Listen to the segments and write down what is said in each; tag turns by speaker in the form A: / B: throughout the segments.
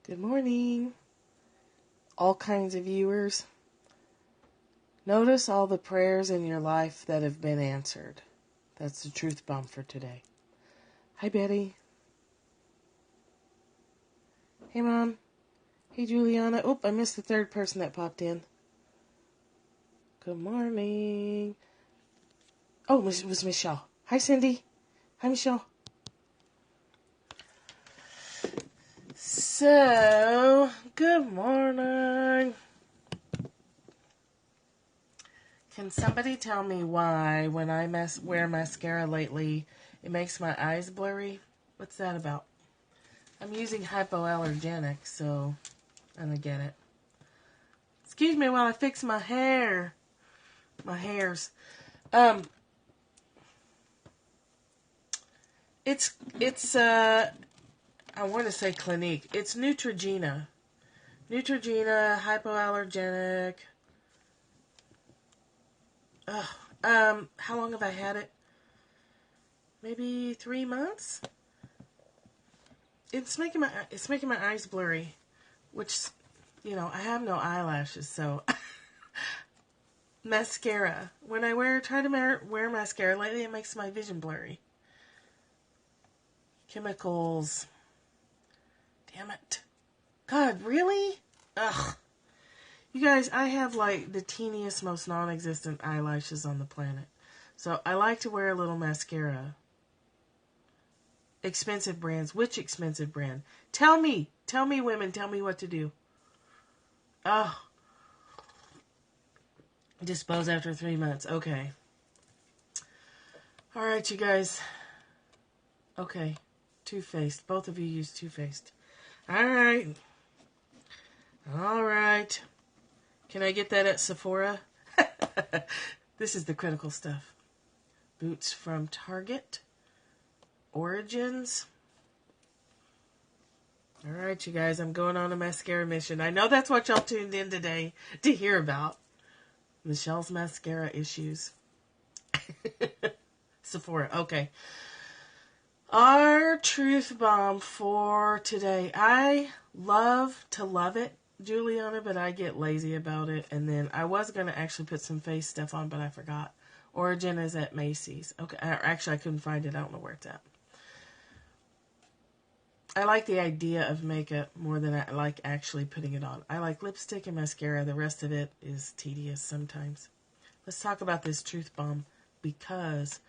A: Good morning, all kinds of viewers. Notice all the prayers in your life that have been answered. That's the truth bomb for today. Hi, Betty. Hey, Mom. Hey, Juliana. Oh, I missed the third person that popped in. Good morning. Oh, it was Michelle. Hi, Cindy. Hi, Michelle. So, good morning. Can somebody tell me why when I wear mascara lately, it makes my eyes blurry? What's that about? I'm using hypoallergenic, so I don't get it. Excuse me while I fix my hair. My hairs. It's I want to say Clinique. It's Neutrogena. Neutrogena, hypoallergenic. How long have I had it? Maybe 3 months? It's making my eyes blurry, which, I have no eyelashes, so mascara. When I try to wear mascara lately, it makes my vision blurry. Chemicals. Damn it. God, really? Ugh. You guys, I have like the teeniest, most non-existent eyelashes on the planet. So I like to wear a little mascara. Expensive brands. Which expensive brand? Tell me, women, tell me what to do. Oh. Dispose after 3 months. Okay. All right, you guys. Okay. Too Faced. Both of you use Too Faced. All right. Can I get that at Sephora? This is the critical stuff. Boots from Target. Origins. All right, you guys. I'm going on a mascara mission. I know that's what y'all tuned in today to hear about. Michelle's mascara issues. Sephora. Okay. Our truth bomb for today. I love to love it, Juliana, but I get lazy about it. And then I was going to actually put some face stuff on, but I forgot. Origin is at Macy's. Okay. Actually, I couldn't find it. I don't know where it's at. I like the idea of makeup more than I like actually putting it on. I like lipstick and mascara. The rest of it is tedious sometimes. Let's talk about this truth bomb because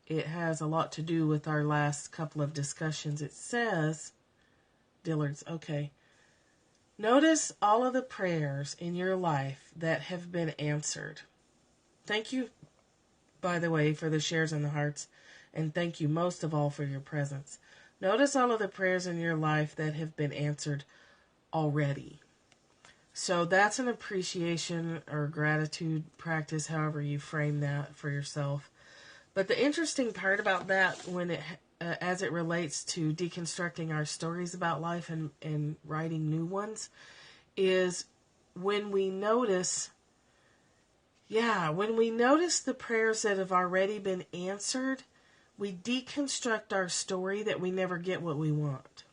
A: it has a lot to do with our last couple of discussions. It says, Dillard's, okay. Notice all of the prayers in your life that have been answered. Thank you, by the way, for the shares and the hearts. And thank you most of all for your presence. Notice all of the prayers in your life that have been answered already. So that's an appreciation or gratitude practice, however you frame that for yourself. But the interesting part about that, as it relates to deconstructing our stories about life and writing new ones, is when we notice the prayers that have already been answered, we deconstruct our story that we never get what we want.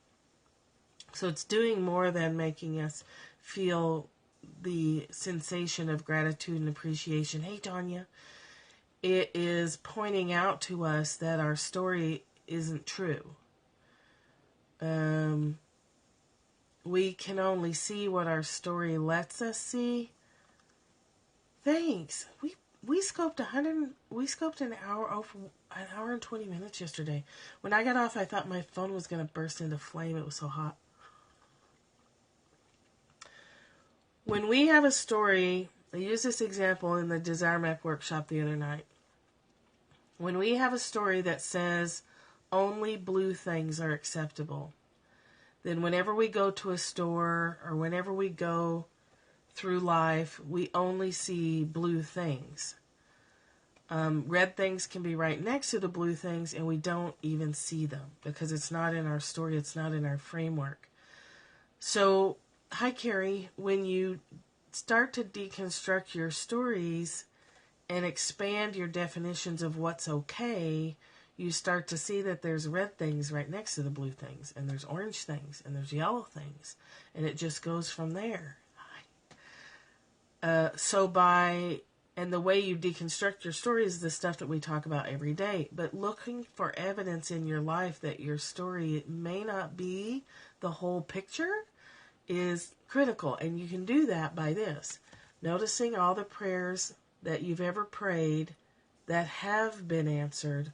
A: So it's doing more than making us feel the sensation of gratitude and appreciation. Hey, Tanya. It is pointing out to us that our story isn't true. We can only see what our story lets us see. Thanks. We scoped an hour and 20 minutes yesterday. When I got off, I thought my phone was going to burst into flame. It was so hot. When we have a story, I used this example in the Desire Map workshop the other night. When we have a story that says only blue things are acceptable, then whenever we go to a store or whenever we go through life, we only see blue things. Red things can be right next to the blue things and we don't even see them because it's not in our story, it's not in our framework. So, hi Carrie, when you start to deconstruct your stories and expand your definitions of what's okay, you start to see that there's red things right next to the blue things, and there's orange things, and there's yellow things, and it just goes from there. And the way you deconstruct your story is the stuff that we talk about every day. But looking for evidence in your life that your story may not be the whole picture is critical. And you can do that by this. Noticing all the prayers that you've ever prayed that have been answered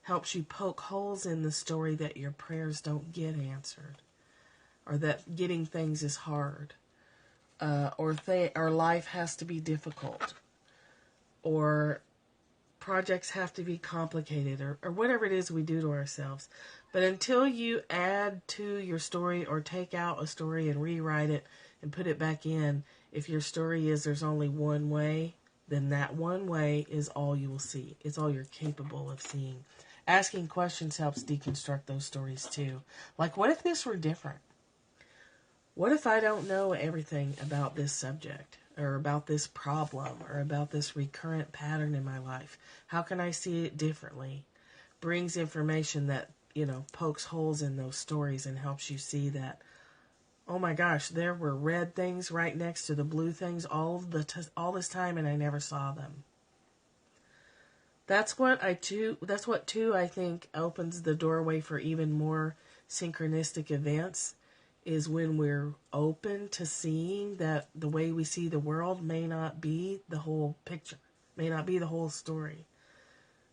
A: helps you poke holes in the story that your prayers don't get answered. Or that getting things is hard. Or life has to be difficult. Or projects have to be complicated, or whatever it is we do to ourselves. But until you add to your story or take out a story and rewrite it and put it back in, if your story is there's only one way, then that one way is all you will see. It's all you're capable of seeing. Asking questions helps deconstruct those stories too. Like, what if this were different? What if I don't know everything about this subject, or about this problem, or about this recurrent pattern in my life? How can I see it differently? Brings information that, pokes holes in those stories and helps you see that, oh my gosh, there were red things right next to the blue things all this time, and I never saw them. That's what I think opens the doorway for even more synchronistic events, is when we're open to seeing that the way we see the world may not be the whole picture, may not be the whole story.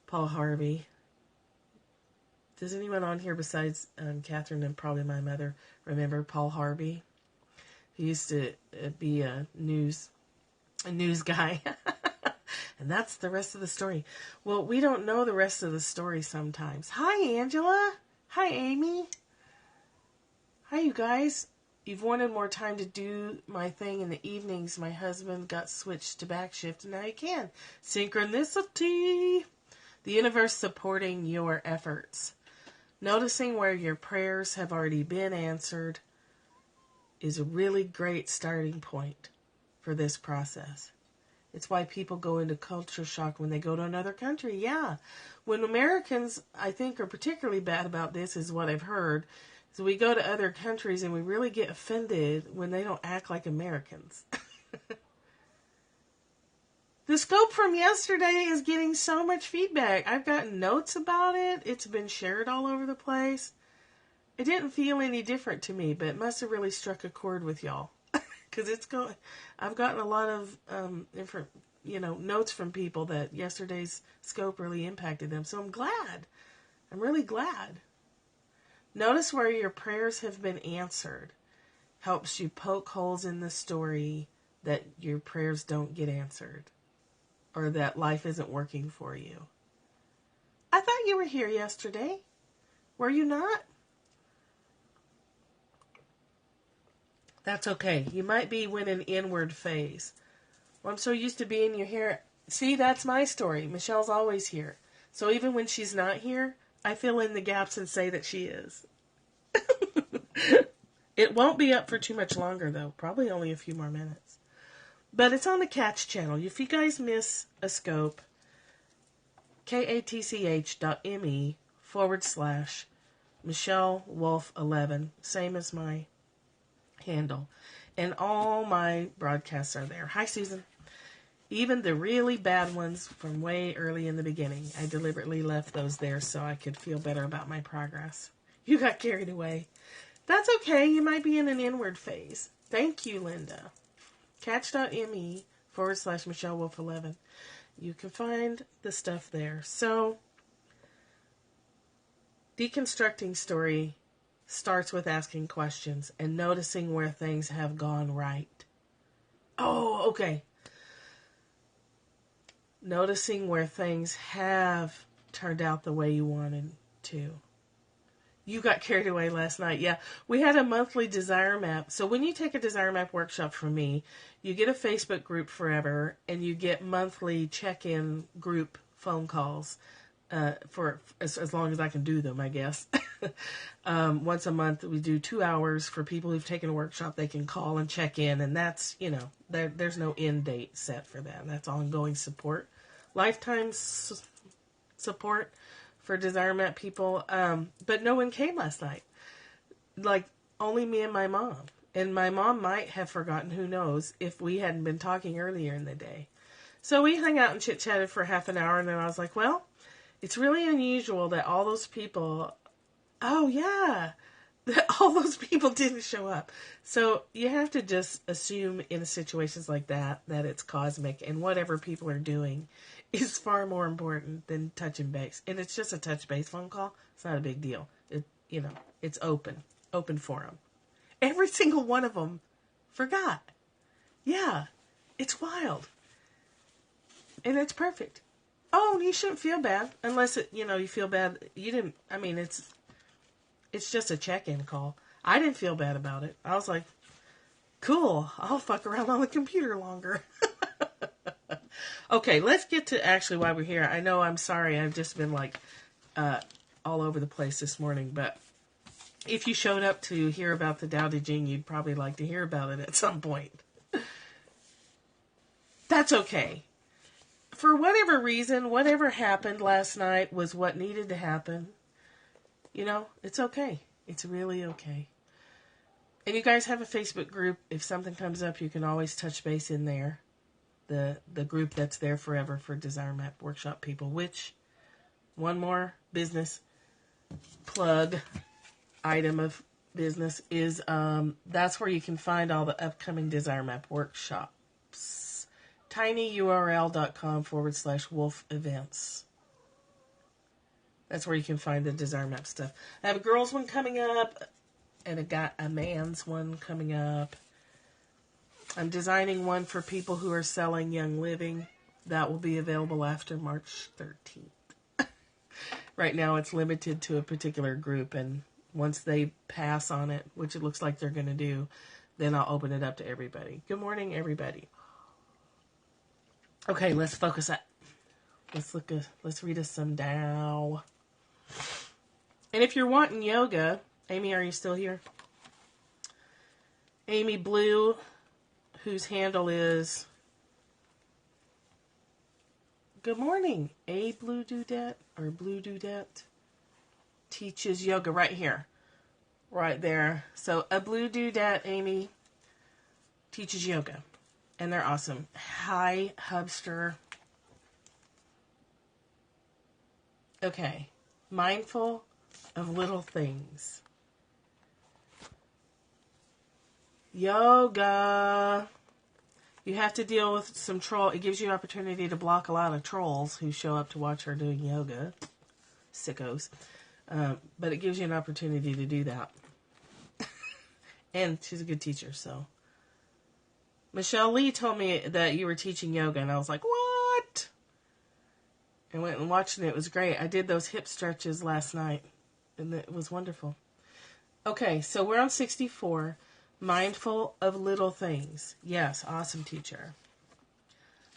A: Paul Harvey. Does anyone on here besides Catherine and probably my mother remember Paul Harvey? He used to be a news guy. And that's the rest of the story. Well, we don't know the rest of the story sometimes. Hi, Angela. Hi, Amy. Hi, you guys. You've wanted more time to do my thing in the evenings. My husband got switched to back shift, and now you can. Synchronicity. The universe supporting your efforts. Noticing where your prayers have already been answered is a really great starting point for this process. It's why people go into culture shock when they go to another country. Yeah. When Americans, I think, are particularly bad about this, is what I've heard. So we go to other countries and we really get offended when they don't act like Americans. The scope from yesterday is getting so much feedback. I've gotten notes about it. It's been shared all over the place. It didn't feel any different to me, but it must have really struck a chord with y'all. Because I've gotten a lot of different, notes from people that yesterday's scope really impacted them. So I'm glad. I'm really glad. Notice where your prayers have been answered. Helps you poke holes in the story that your prayers don't get answered. Or that life isn't working for you. I thought you were here yesterday. Were you not? That's okay. You might be in an inward phase. Well, I'm so used to being here. See, that's my story. Michelle's always here. So even when she's not here, I fill in the gaps and say that she is. It won't be up for too much longer, though. Probably only a few more minutes. But it's on the Catch channel. If you guys miss a scope, katch.me/Michelle Wolf 11. Same as my handle. And all my broadcasts are there. Hi, Susan. Even the really bad ones from way early in the beginning. I deliberately left those there so I could feel better about my progress. You got carried away. That's okay. You might be in an inward phase. Thank you, Linda. Catch.me/Michelle Wolf 11. You can find the stuff there. So, deconstructing story starts with asking questions and noticing where things have gone right. Oh, okay. Noticing where things have turned out the way you wanted to. You got carried away last night. Yeah, we had a monthly desire map. So when you take a desire map workshop from me, you get a Facebook group forever, and you get monthly check-in group phone calls for as long as I can do them, I guess. Once a month, we do 2 hours for people who've taken a workshop. They can call and check in, and that's, there's no end date set for that. That's ongoing support. Lifetime support for Desire people, but no one came last night. Like, only me and my mom. And my mom might have forgotten, who knows, if we hadn't been talking earlier in the day. So we hung out and chit-chatted for half an hour, and then I was like, well, it's really unusual that all those people, oh yeah, that all those people didn't show up. So you have to just assume in situations like that it's cosmic, and whatever people are doing is far more important than touching base. And it's just a touch base phone call. It's not a big deal. It's open forum. Every single one of them forgot. Yeah, it's wild. And it's perfect. Oh, and you shouldn't feel bad unless you feel bad. You didn't, it's just a check-in call. I didn't feel bad about it. I was like, cool, I'll fuck around on the computer longer. Okay, let's get to actually why we're here. I know, I'm sorry, I've just been all over the place this morning, but if you showed up to hear about the Tao Te Ching, you'd probably like to hear about it at some point. That's okay. For whatever reason, whatever happened last night was what needed to happen. It's okay. It's really okay. And you guys have a Facebook group. If something comes up, you can always touch base in there. The group that's there forever for Desire Map Workshop people, which, one more business plug item of business is, that's where you can find all the upcoming Desire Map workshops. tinyurl.com/wolf events. That's where you can find the Desire Map stuff. I have a girls one coming up, and a man's one coming up. I'm designing one for people who are selling Young Living. That will be available after March 13th. Right now it's limited to a particular group, and once they pass on it, which it looks like they're going to do, then I'll open it up to everybody. Good morning, everybody. Okay, let's focus up. Let's read us some Tao. And if you're wanting yoga, Amy, are you still here? Amy Blue, whose handle is, good morning, A Blue Dudette, or Blue Dudette, teaches yoga right here, right there. So a Blue Dudette, Amy, teaches yoga, and they're awesome. Hi, Hubster. Okay, mindful of little things. Yoga. You have to deal with some troll. It gives you an opportunity to block a lot of trolls who show up to watch her doing yoga. Sickos. But it gives you an opportunity to do that. And she's a good teacher, so. Michelle Lee told me that you were teaching yoga, and I was like, what? I went and watched it. It was great. I did those hip stretches last night, and it was wonderful. Okay, so we're on 64. Mindful of little things. Yes, awesome teacher.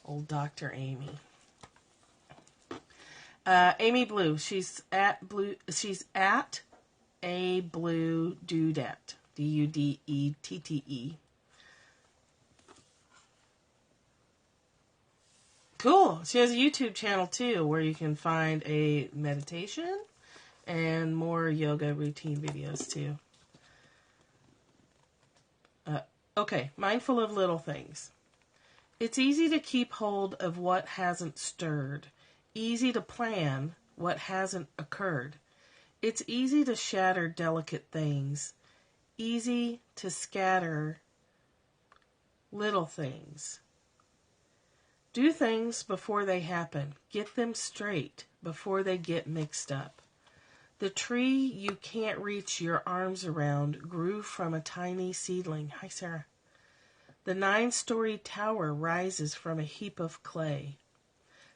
A: Old Dr. Amy. Amy Blue. She's at A Blue Dudette. Dudeette. Cool. She has a YouTube channel too, where you can find a meditation and more yoga routine videos too. Okay, mindful of little things. It's easy to keep hold of what hasn't stirred. Easy to plan what hasn't occurred. It's easy to shatter delicate things. Easy to scatter little things. Do things before they happen. Get them straight before they get mixed up. The tree you can't reach your arms around grew from a tiny seedling. Hi, Sarah. The 9-story tower rises from a heap of clay.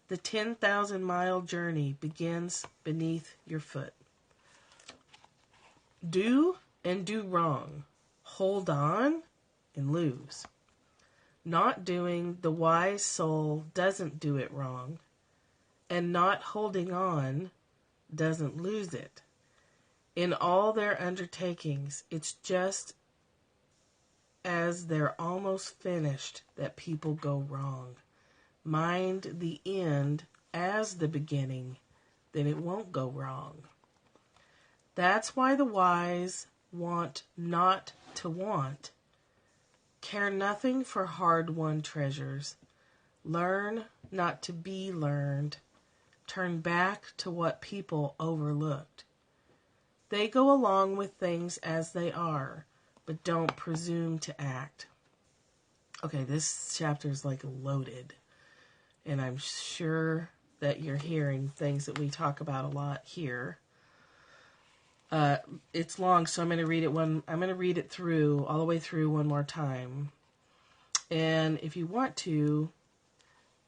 A: The 10,000-mile journey begins beneath your foot. Do and do wrong. Hold on and lose. Not doing, the wise soul doesn't do it wrong. And not holding on doesn't lose it. In all their undertakings, it's just as they're almost finished that people go wrong. Mind the end as the beginning. then it won't go wrong. That's why the wise want not to want, care nothing for hard-won treasures, learn not to be learned, turn back to what people overlooked. They go along with things as they are, but don't presume to act. Okay, this chapter is like loaded, and I'm sure that you're hearing things that we talk about a lot here. It's long, so I'm going to read it through, all the way through one more time. And if you want to,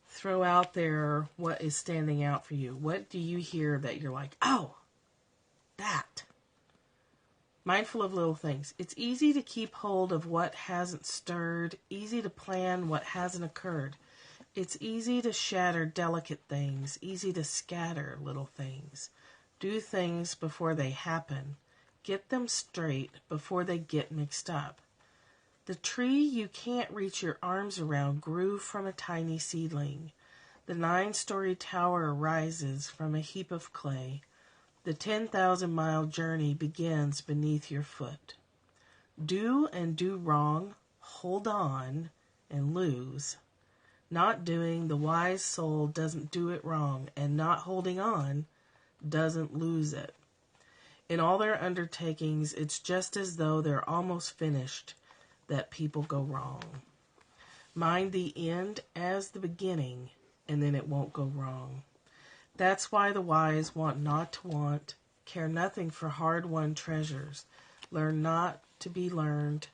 A: throw out there what is standing out for you. What do you hear that you're like, oh, that? Mindful of little things. It's easy to keep hold of what hasn't stirred, easy to plan what hasn't occurred. It's easy to shatter delicate things, easy to scatter little things. Do things before they happen. Get them straight before they get mixed up. The tree you can't reach your arms around grew from a tiny seedling. The 9-story tower rises from a heap of clay. The 10,000-mile journey begins beneath your foot. Do and do wrong, hold on, and lose. Not doing, the wise soul doesn't do it wrong, and not holding on doesn't lose it. In all their undertakings, it's just as though they're almost finished that people go wrong. Mind the end as the beginning, and then it won't go wrong. That's why the wise want not to want, care nothing for hard-won treasures, learn not to be learned,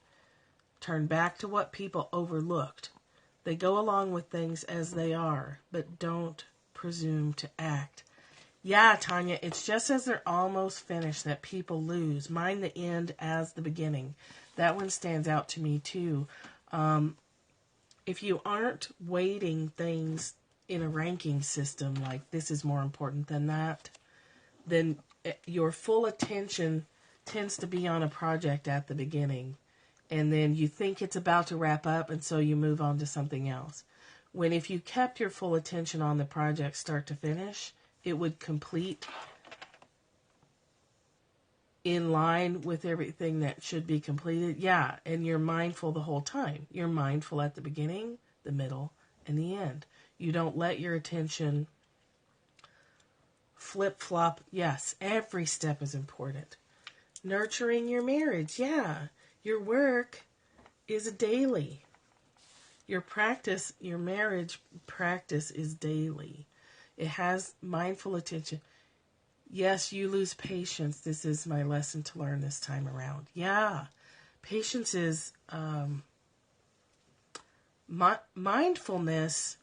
A: turn back to what people overlooked. They go along with things as they are, but don't presume to act. Yeah, Tanya, it's just as they're almost finished that people lose. Mind the end as the beginning. That one stands out to me, too. If you aren't weighting things in a ranking system, like this is more important than that, then your full attention tends to be on a project at the beginning. And then you think it's about to wrap up, and so you move on to something else. When if you kept your full attention on the project start to finish, it would complete in line with everything that should be completed. Yeah, and you're mindful the whole time. You're mindful at the beginning, the middle, and the end. You don't let your attention flip-flop. Yes, every step is important. Nurturing your marriage. Yeah, your work is a daily. Your practice, your marriage practice is daily. It has mindful attention. Yes, you lose patience. This is my lesson to learn this time around. Yeah, patience is, mindfulness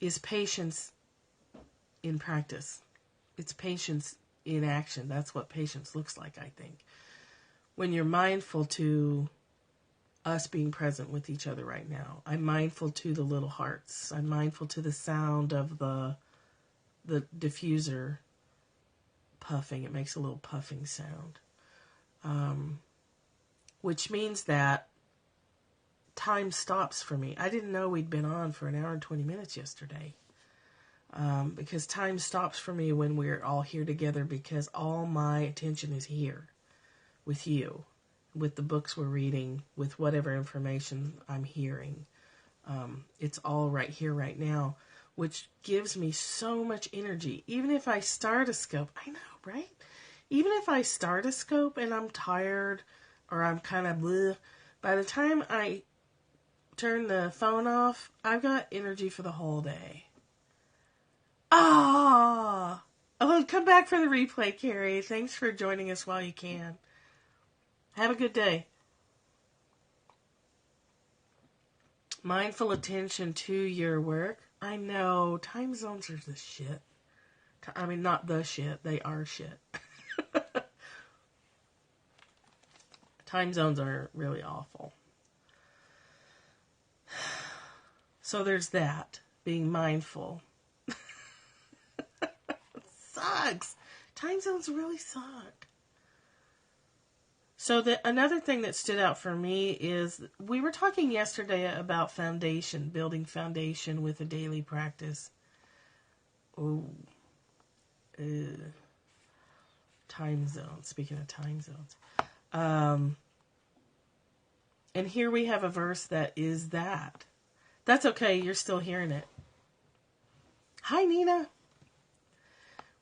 A: is patience in practice. It's patience in action. That's what patience looks like, I think. When you're mindful to us being present with each other right now. I'm mindful to the little hearts. I'm mindful to the sound of the diffuser puffing. It makes a little puffing sound. Which means that time stops for me. I didn't know we'd been on for an hour and 20 minutes yesterday. Because time stops for me when we're all here together, because all my attention is here with you, with the books we're reading, with whatever information I'm hearing. It's all right here, right now, which gives me so much energy. Even if I start a scope, I know, right? Even if I start a scope and I'm tired or I'm kind of bleh, by the time I turn the phone off, I've got energy for the whole day. Oh, come back for the replay, Carrie. Thanks for joining us while you can. Have a good day. Mindful attention to your work. I know, time zones are the shit. I mean, not the shit, they are shit. Time zones are really awful. So there's that, being mindful. It sucks. Time zones really suck. So another thing that stood out for me is we were talking yesterday about foundation, building foundation with a daily practice. Ooh. time zone. Speaking of time zones. And here we have a verse that is that. That's okay. You're still hearing it. Hi, Nina.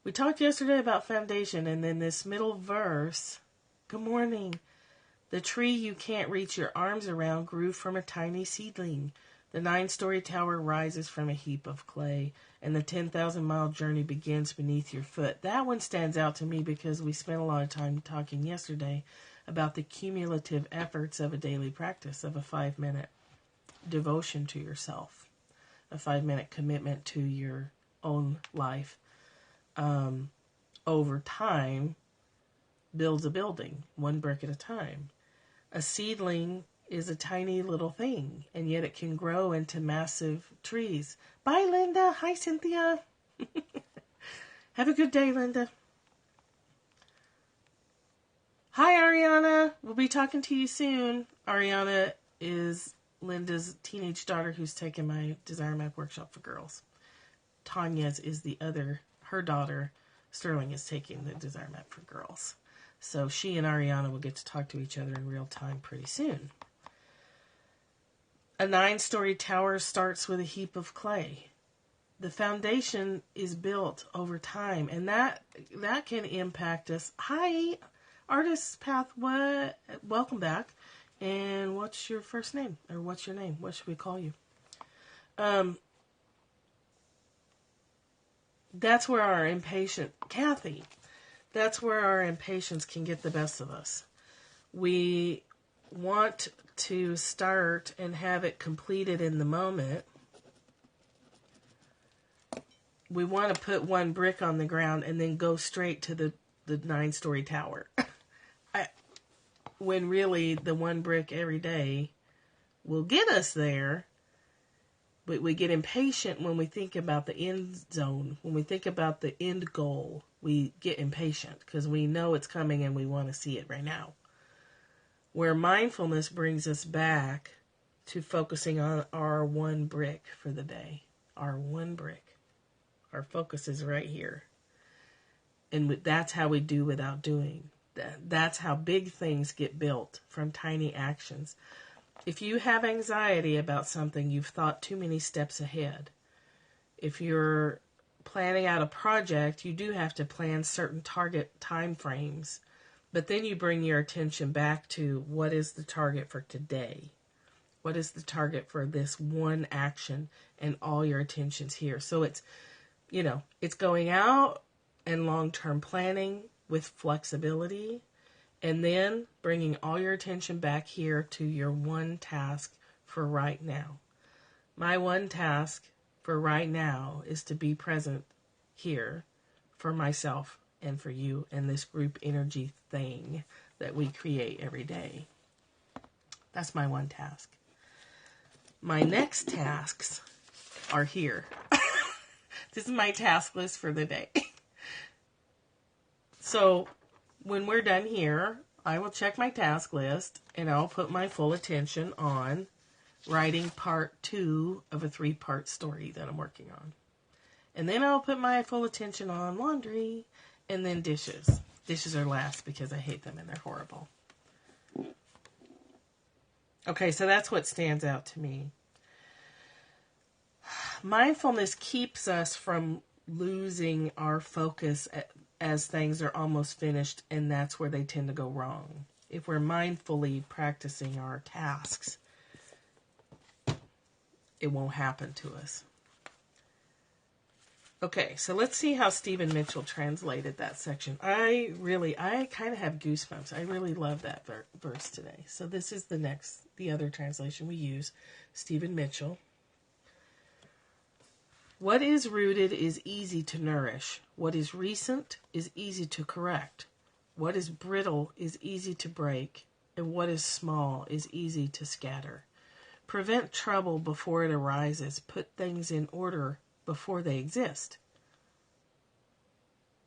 A: We talked yesterday about foundation, and then this middle verse. Good morning. The tree you can't reach your arms around grew from a tiny seedling. The 9-story tower rises from a heap of clay, and the 10,000-mile journey begins beneath your foot. That one stands out to me because we spent a lot of time talking yesterday about the cumulative efforts of a daily practice of a 5-minute devotion to yourself, a 5-minute commitment to your own life. Over time, builds a building, one brick at a time. A seedling is a tiny little thing, and yet it can grow into massive trees. Bye, Linda. Hi, Cynthia. Have a good day, Linda. Hi, Ariana. We'll be talking to you soon. Ariana is Linda's teenage daughter who's taken my Desire Map workshop for girls. Tanya's is the other, her daughter. Sterling is taking the Desire Map for girls. So she and Ariana will get to talk to each other in real time pretty soon. A 9-story tower starts with a heap of clay. The foundation is built over time, and that can impact us. Hi, Artist Path. What? Welcome back. And what's your first name? Or what's your name? What should we call you? That's where our Kathy, that's where our impatience can get the best of us. We want to start and have it completed in the moment. We want to put one brick on the ground and then go straight to the 9-story tower. When really the one brick every day will get us there. But we get impatient when we think about the end zone. When we think about the end goal, we get impatient because we know it's coming and we want to see it right now. Where mindfulness brings us back to focusing on our one brick for the day. Our one brick. Our focus is right here. And that's how we do without doing. That's how big things get built, from tiny actions. If you have anxiety about something, you've thought too many steps ahead. If you're planning out a project, you do have to plan certain target time frames. But then you bring your attention back to what is the target for today? What is the target for this one action? And all your attention's here. So it's going out and long-term planning with flexibility. And then bringing all your attention back here to your one task for right now. My one task for right now is to be present here for myself and for you and this group energy thing that we create every day. That's my one task. My next tasks are here. This is my task list for the day. So when we're done here, I will check my task list and I'll put my full attention on writing part 2 of a 3-part story that I'm working on. And then I'll put my full attention on laundry and then dishes. Dishes are last because I hate them and they're horrible. Okay, so that's what stands out to me. Mindfulness keeps us from losing our focus as things are almost finished, and that's where they tend to go wrong. If we're mindfully practicing our tasks, it won't happen to us. Okay, so let's see how Stephen Mitchell translated that section. I kind of have goosebumps. I really love that verse today. So this is the other translation we use, Stephen Mitchell. What is rooted is easy to nourish. What is recent is easy to correct. What is brittle is easy to break. And what is small is easy to scatter. Prevent trouble before it arises. Put things in order before they exist.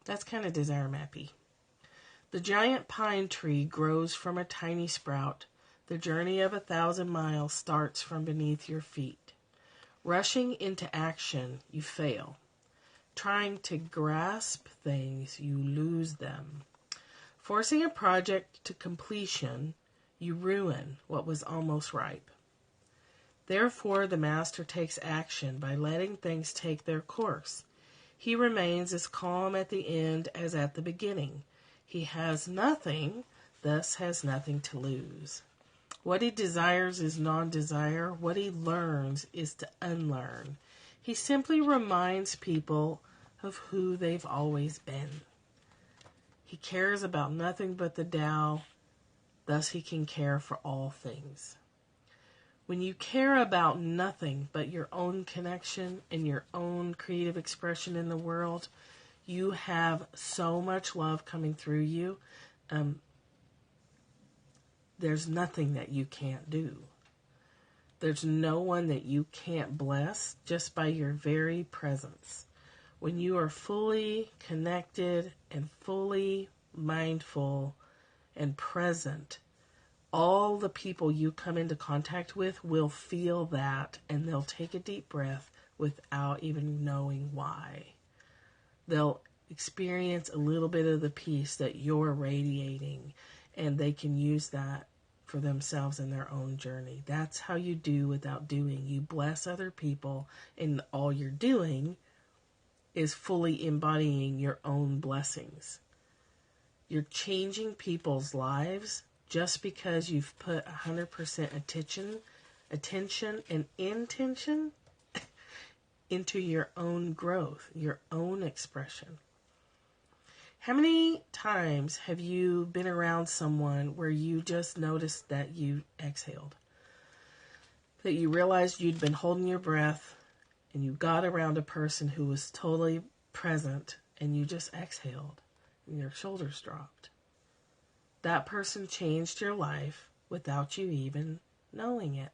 A: That's kind of Desire Mappy. The giant pine tree grows from a tiny sprout. The journey of 1,000 miles starts from beneath your feet. Rushing into action, you fail. trying to grasp things, you lose them. Forcing a project to completion, you ruin what was almost ripe. Therefore, the master takes action by letting things take their course. He remains as calm at the end as at the beginning. He has nothing, thus has nothing to lose. What he desires is non-desire. What he learns is to unlearn. He simply reminds people of who they've always been. He cares about nothing but the Tao, thus he can care for all things. When you care about nothing but your own connection and your own creative expression in the world, you have so much love coming through you. There's nothing that you can't do. There's no one that you can't bless just by your very presence. When you are fully connected and fully mindful and present, all the people you come into contact with will feel that, and they'll take a deep breath without even knowing why. They'll experience a little bit of the peace that you're radiating, and they can use that for themselves in their own journey. That's how you do without doing. You bless other people, and all you're doing is fully embodying your own blessings. You're changing people's lives just because you've put 100% attention and intention into your own growth, your own expression. How many times have you been around someone where you just noticed that you exhaled? That you realized you'd been holding your breath and you got around a person who was totally present and you just exhaled and your shoulders dropped. That person changed your life without you even knowing it.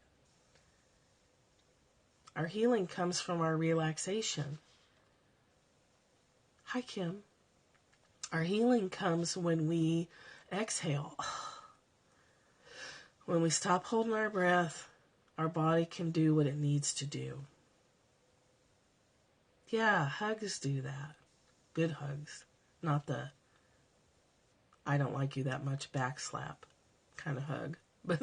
A: Our healing comes from our relaxation. Hi, Kim. Our healing comes when we exhale. When we stop holding our breath, our body can do what it needs to do. Yeah, hugs do that. Good hugs. Not the I don't like you that much backslap kind of hug. But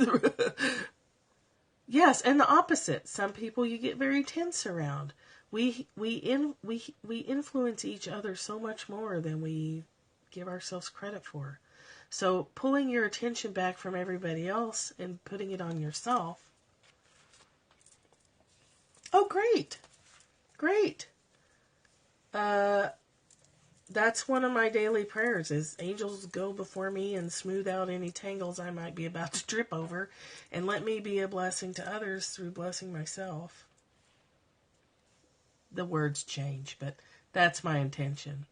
A: yes, and the opposite. Some people you get very tense around. We influence each other so much more than we give ourselves credit for. So pulling your attention back from everybody else and putting it on yourself. Oh, great. Great. That's one of my daily prayers is angels go before me and smooth out any tangles I might be about to trip over and let me be a blessing to others through blessing myself. The words change, but that's my intention.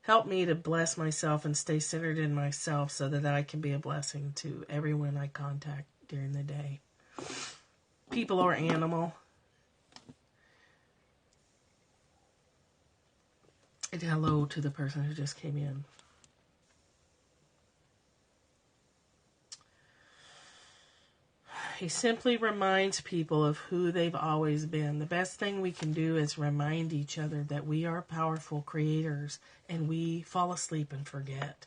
A: Help me to bless myself and stay centered in myself so that I can be a blessing to everyone I contact during the day. People or animal. And hello to the person who just came in. He simply reminds people of who they've always been. The best thing we can do is remind each other that we are powerful creators and we fall asleep and forget.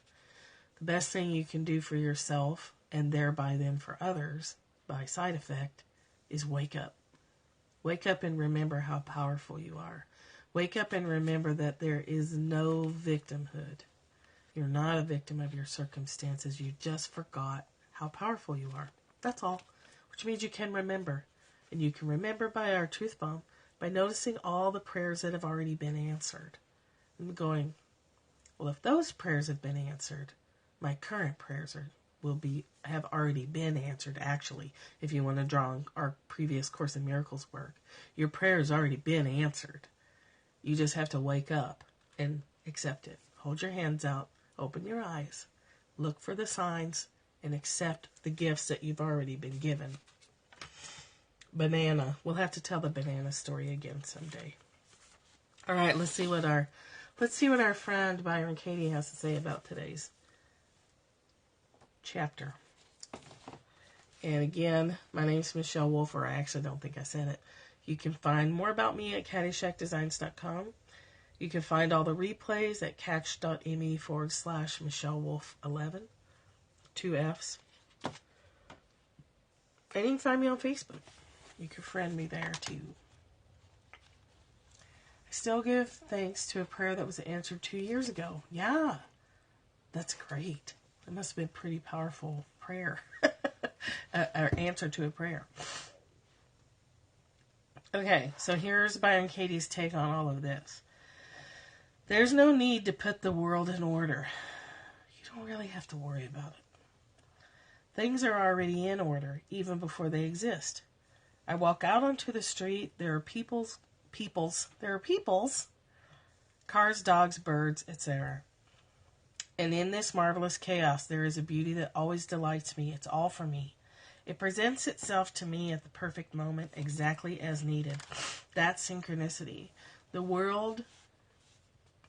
A: The best thing you can do for yourself and thereby then for others, by side effect, is wake up. Wake up and remember how powerful you are. Wake up and remember that there is no victimhood. You're not a victim of your circumstances. You just forgot how powerful you are. That's all. Which means you can remember. And you can remember by our truth bomb by noticing all the prayers that have already been answered. And going, well, if those prayers have been answered, my current prayers have already been answered, actually. If you want to draw on our previous Course in Miracles work, your prayer has already been answered. You just have to wake up and accept it. Hold your hands out, open your eyes, look for the signs, and accept the gifts that you've already been given. Banana. We'll have to tell the banana story again someday. All right, let's see what our friend Byron Katie has to say about today's chapter. And again, my name's Michelle Wolfer. I actually don't think I said it. You can find more about me at CaddyshackDesigns.com. You can find all the replays at catch.me/MichelleWolf11, 2Fs. And you can find me on Facebook. You can friend me there too. I still give thanks to a prayer that was answered 2 years ago. Yeah, that's great. It must have been a pretty powerful prayer. Or answer to a prayer. Okay, so here's Byron Katie's take on all of this. There's no need to put the world in order. You don't really have to worry about it. Things are already in order, even before they exist. I walk out onto the street, there are peoples, cars, dogs, birds, etc. And in this marvelous chaos, there is a beauty that always delights me. It's all for me. It presents itself to me at the perfect moment, exactly as needed. That's synchronicity. The world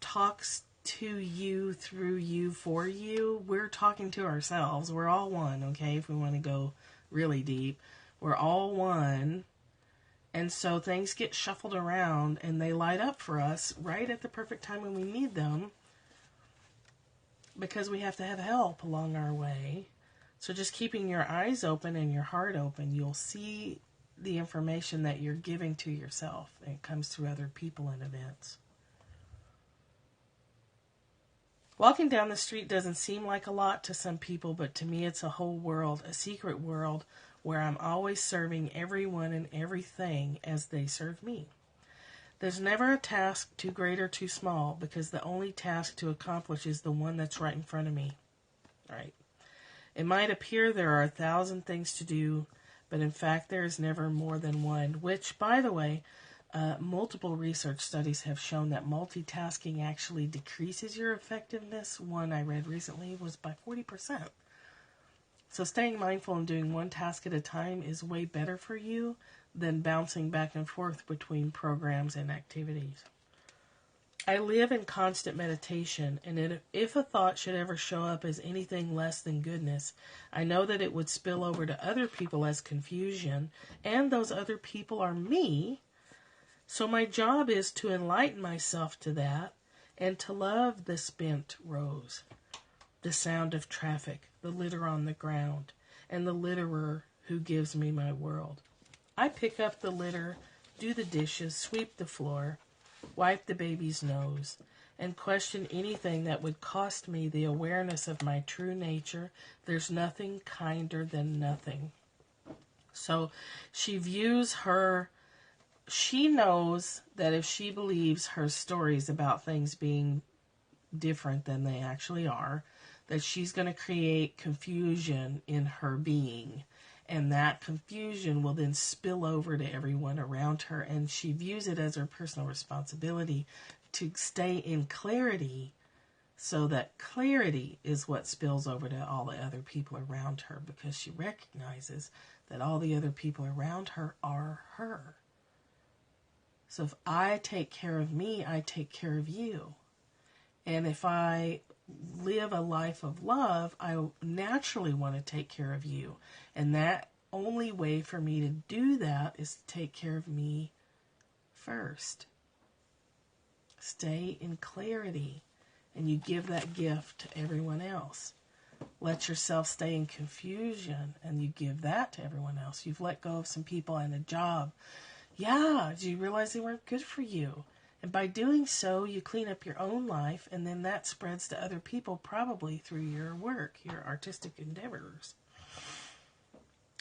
A: talks to you, through you, for you. We're talking to ourselves. We're all one, okay, if we want to go really deep. We're all one. And so things get shuffled around and they light up for us right at the perfect time when we need them, because we have to have help along our way. So just keeping your eyes open and your heart open, you'll see the information that you're giving to yourself. And it comes through other people and events. Walking down the street doesn't seem like a lot to some people, but to me it's a whole world, a secret world where I'm always serving everyone and everything as they serve me. There's never a task too great or too small, because the only task to accomplish is the one that's right in front of me. Right? It might appear there are 1,000 things to do, but in fact there is never more than one, which, by the way, multiple research studies have shown that multitasking actually decreases your effectiveness. One I read recently was by 40%. So staying mindful and doing one task at a time is way better for you than bouncing back and forth between programs and activities. I live in constant meditation, and if a thought should ever show up as anything less than goodness, I know that it would spill over to other people as confusion, and those other people are me. So my job is to enlighten myself to that, and to love the spent rose, the sound of traffic, the litter on the ground, and the litterer who gives me my world. I pick up the litter, do the dishes, sweep the floor, wipe the baby's nose, and question anything that would cost me the awareness of my true nature. There's nothing kinder than nothing. So she knows that if she believes her stories about things being different than they actually are, that she's going to create confusion in her being. And that confusion will then spill over to everyone around her. And she views it as her personal responsibility to stay in clarity, so that clarity is what spills over to all the other people around her, because she recognizes that all the other people around her are her. So if I take care of me, I take care of you. And if I live a life of love, I naturally want to take care of you. And that only way for me to do that is to take care of me first. Stay in clarity, and you give that gift to everyone else. Let yourself stay in confusion, and you give that to everyone else. You've let go of some people and a job. Yeah, did you realize they weren't good for you? And by doing so, you clean up your own life, and then that spreads to other people, probably through your work, your artistic endeavors.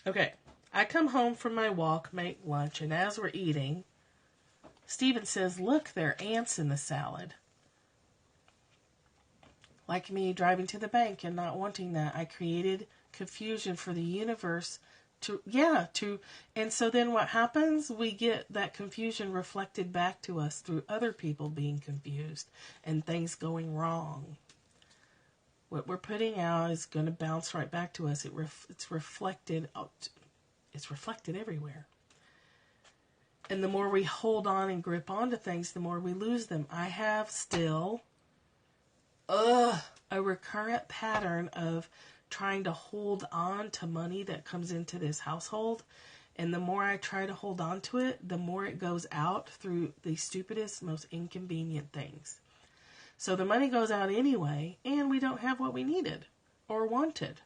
A: Okay, I come home from my walk, make lunch, and as we're eating, Stephen says, "Look, there are ants in the salad." Like me driving to the bank and not wanting that, I created confusion for the universe and so then what happens? We get that confusion reflected back to us through other people being confused and things going wrong. What we're putting out is going to bounce right back to us. It's reflected out. It's reflected everywhere. And the more we hold on and grip onto things, the more we lose them. I have still a recurrent pattern of trying to hold on to money that comes into this household, And the more I try to hold on to it, the more it goes out through the stupidest, most inconvenient things. So the money goes out anyway, and we don't have what we needed or wanted.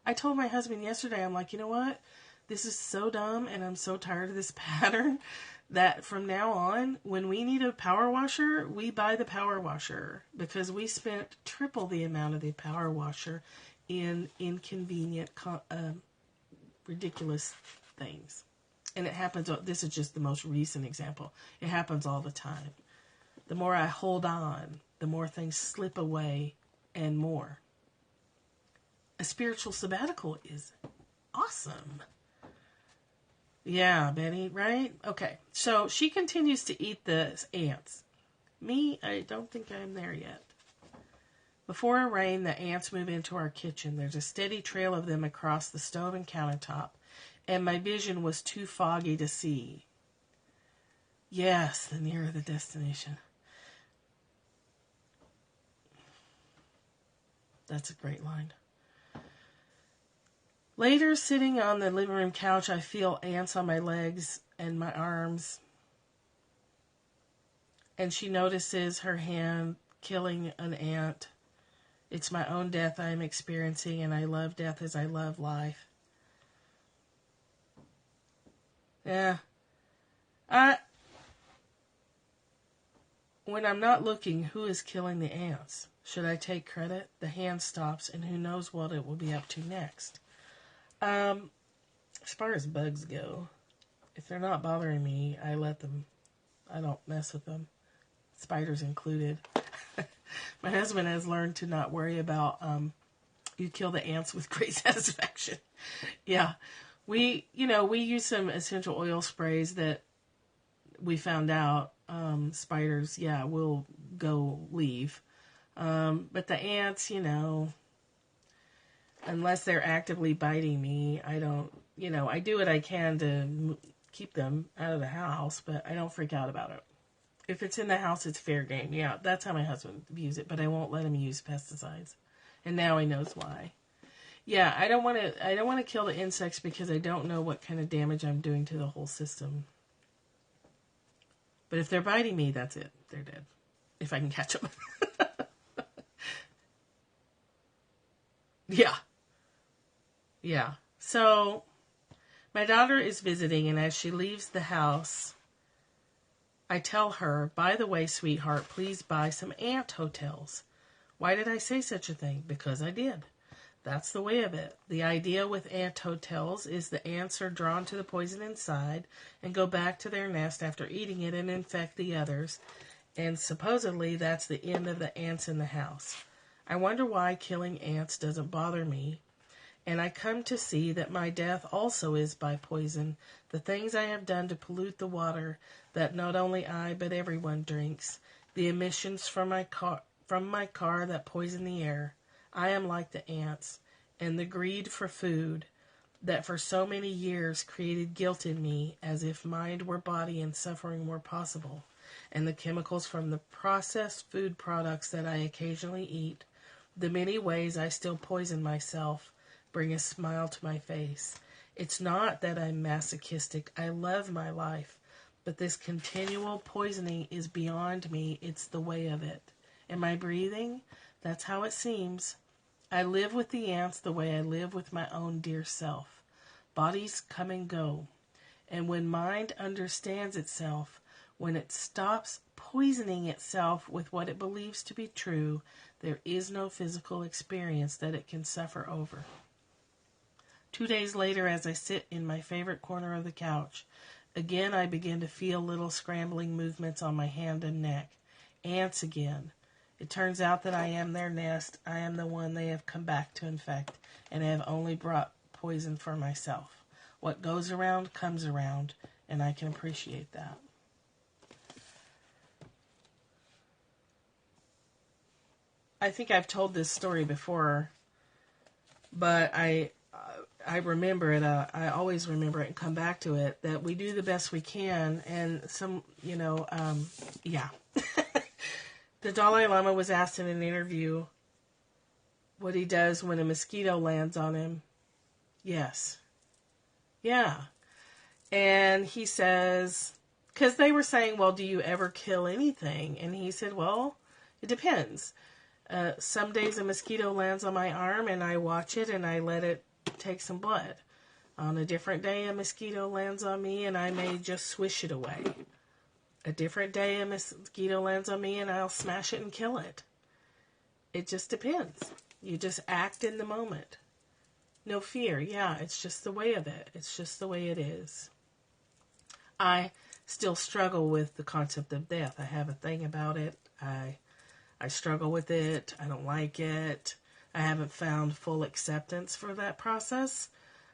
A: I told my husband yesterday, I'm like, you know what? This is so dumb, and I'm so tired of this pattern that from now on, when we need a power washer, we buy the power washer because we spent triple the amount of the power washer in inconvenient, ridiculous things. And it happens, this is just the most recent example. It happens all the time. The more I hold on, the more things slip away and more. A spiritual sabbatical is awesome. Yeah, Betty, right? Okay, so she continues to eat the ants. Me, I don't think I'm there yet. Before a rain, the ants move into our kitchen. There's a steady trail of them across the stove and countertop, and my vision was too foggy to see. Yes, the nearer the destination. That's a great line. Later, sitting on the living room couch, I feel ants on my legs and my arms. And she notices her hand killing an ant. It's my own death I am experiencing, and I love death as I love life. Yeah. When I'm not looking, who is killing the ants? Should I take credit? The hand stops, and who knows what it will be up to next. As far as bugs go, if they're not bothering me, I let them. I don't mess with them. Spiders included. My husband has learned to not worry about, you kill the ants with great satisfaction. Yeah. We use some essential oil sprays that we found out, spiders, will go leave. But the ants, unless they're actively biting me, I don't, I do what I can to keep them out of the house, but I don't freak out about it. If it's in the house, it's fair game. Yeah, that's how my husband views it, but I won't let him use pesticides. And now he knows why. Yeah, I don't want to kill the insects because I don't know what kind of damage I'm doing to the whole system. But if they're biting me, that's it. They're dead. If I can catch them. Yeah. Yeah. So, my daughter is visiting, and as she leaves the house, I tell her, by the way, sweetheart, please buy some ant hotels. Why did I say such a thing? Because I did. That's the way of it. The idea with ant hotels is the ants are drawn to the poison inside and go back to their nest after eating it and infect the others. And supposedly that's the end of the ants in the house. I wonder why killing ants doesn't bother me. And I come to see that my death also is by poison. The things I have done to pollute the water that not only I but everyone drinks. The emissions from my car that poison the air. I am like the ants, and the greed for food that for so many years created guilt in me as if mind were body and suffering were possible, and the chemicals from the processed food products that I occasionally eat, the many ways I still poison myself, bring a smile to my face. It's not that I'm masochistic. I love my life, but this continual poisoning is beyond me. It's the way of it. Am I breathing? That's how it seems. I live with the ants the way I live with my own dear self. Bodies come and go. And when mind understands itself, when it stops poisoning itself with what it believes to be true, there is no physical experience that it can suffer over. 2 days later, as I sit in my favorite corner of the couch, again I begin to feel little scrambling movements on my hand and neck. Ants again. It turns out that I am their nest. I am the one they have come back to infect, and I have only brought poison for myself. What goes around comes around, and I can appreciate that. I think I've told this story before, but I remember it. I always remember it and come back to it, that we do the best we can, and yeah. The Dalai Lama was asked in an interview what he does when a mosquito lands on him. Yes. Yeah. And he says, because they were saying, well, do you ever kill anything? And he said, well, it depends. Some days a mosquito lands on my arm and I watch it and I let it take some blood. On a different day, a mosquito lands on me and I may just swish it away. A different day, a mosquito lands on me and I'll smash it and kill it. It just depends. You just act in the moment. No fear. Yeah, it's just the way of it. It's just the way it is. I still struggle with the concept of death. I have a thing about it. I struggle with it. I don't like it. I haven't found full acceptance for that process.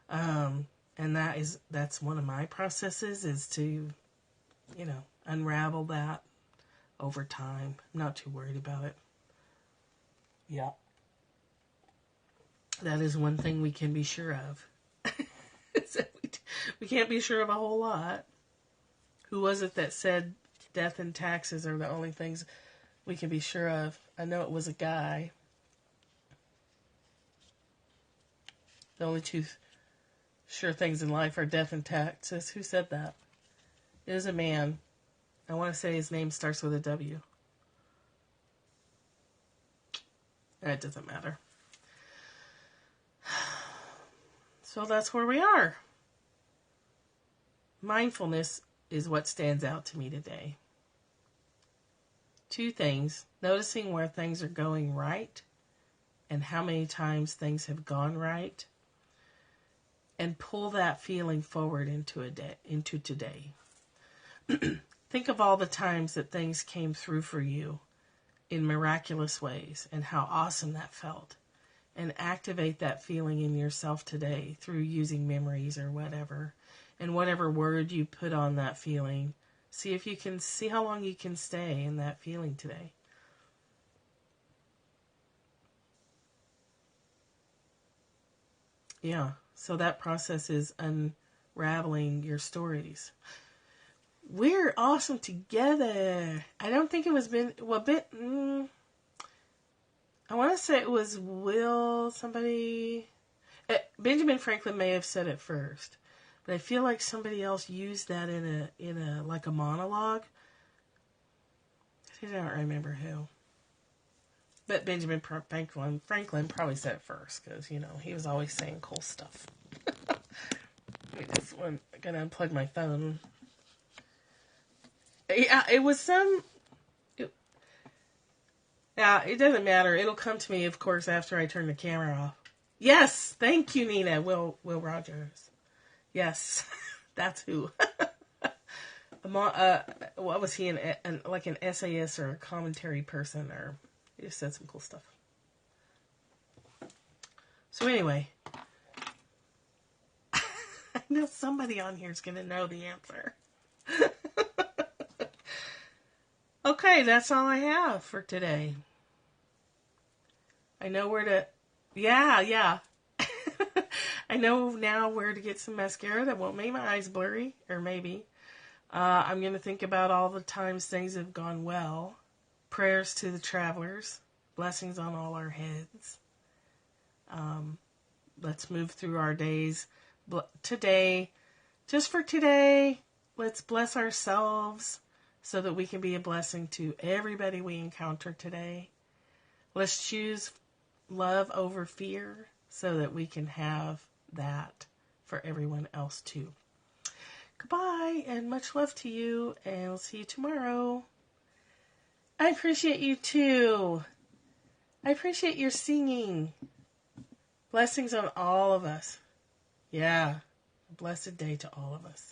A: And that's one of my processes, is to, unravel that over time. I'm not too worried about it. Yeah. That is one thing we can be sure of. We can't be sure of a whole lot. Who was it that said death and taxes are the only things we can be sure of? I know it was a guy. The only two sure things in life are death and taxes. Who said that? It was a man. I want to say his name starts with a W. It doesn't matter. So that's where we are. Mindfulness is what stands out to me today. Two things: noticing where things are going right and how many times things have gone right, and pull that feeling forward into today. Think of all the times that things came through for you in miraculous ways and how awesome that felt. And activate that feeling in yourself today through using memories or whatever. And whatever word you put on that feeling, see how long you can stay in that feeling today. Yeah, so that process is unraveling your stories. We're awesome together. I don't think it was I want to say it was somebody. Benjamin Franklin may have said it first, but I feel like somebody else used that in a like a monologue. I don't remember who. But Benjamin Franklin probably said it first, because, he was always saying cool stuff. I'm going to unplug my phone. Yeah, it was yeah, it doesn't matter. It'll come to me, of course, after I turn the camera off. Yes, thank you, Nina. Will Rogers. Yes, that's who. What was he, like an essayist or a commentary person, or he just said some cool stuff. So anyway, I know somebody on here is going to know the answer. Okay, that's all I have for today. I know where to... Yeah. I know now where to get some mascara that won't make my eyes blurry, or maybe. I'm going to think about all the times things have gone well. Prayers to the travelers. Blessings on all our heads. Let's move through our days. Today, just for today, let's bless ourselves so that we can be a blessing to everybody we encounter today. Let's choose love over fear so that we can have that for everyone else too. Goodbye and much love to you, and I'll see you tomorrow. I appreciate you too. I appreciate your singing. Blessings on all of us. Yeah, a blessed day to all of us.